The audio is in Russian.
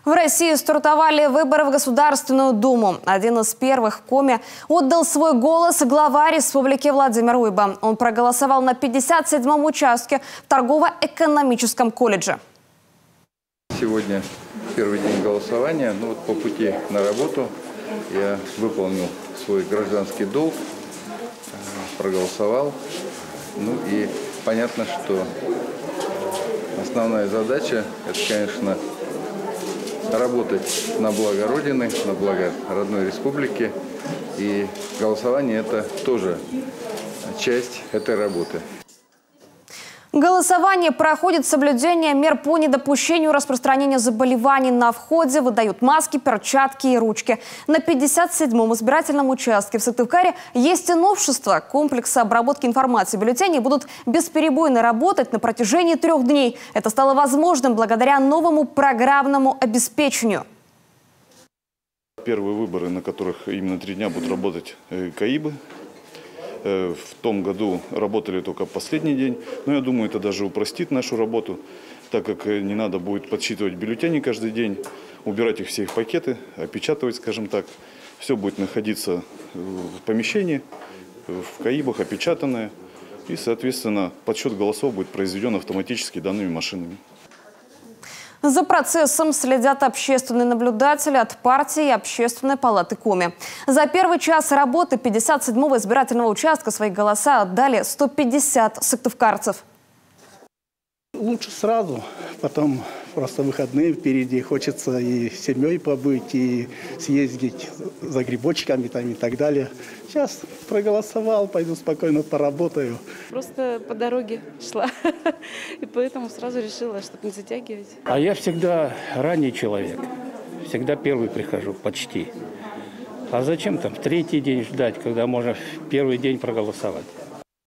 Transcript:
В России стартовали выборы в Государственную Думу. Один из первых в Коми отдал свой голос глава республики Владимир Уйба. Он проголосовал на 57-м участке в торгово-экономическом колледже. Сегодня первый день голосования. По пути на работу я выполнил свой гражданский долг, проголосовал. И понятно, что основная задача – это, конечно, работать на благо Родины, на благо родной республики. И голосование – это тоже часть этой работы. Голосование проходит с соблюдением мер по недопущению распространения заболеваний. На входе выдают маски, перчатки и ручки. На 57-м избирательном участке в Сыктывкаре есть и новшество. Комплексы обработки информации бюллетеней будут бесперебойно работать на протяжении 3 дней. Это стало возможным благодаря новому программному обеспечению. Первые выборы, на которых именно 3 дня будут работать КАИБы. В том году работали только последний день, но я думаю, это даже упростит нашу работу, так как не надо будет подсчитывать бюллетени каждый день, убирать их все в пакеты, опечатывать, скажем так. Все будет находиться в помещении, в КАИБах, опечатанное, и, соответственно, подсчет голосов будет произведен автоматически данными машинами. За процессом следят общественные наблюдатели от партии и Общественной палаты Коми. За первый час работы 57-го избирательного участка свои голоса отдали 150 сыктывкарцев. Лучше сразу, потом просто выходные впереди. Хочется и с семьей побыть, и съездить за грибочками и так далее. Сейчас проголосовал, пойду спокойно поработаю. Просто по дороге шла, и поэтому сразу решила, чтобы не затягивать. А я всегда ранний человек, всегда первый прихожу, почти. А зачем там 3-й день ждать, когда можно в первый день проголосовать?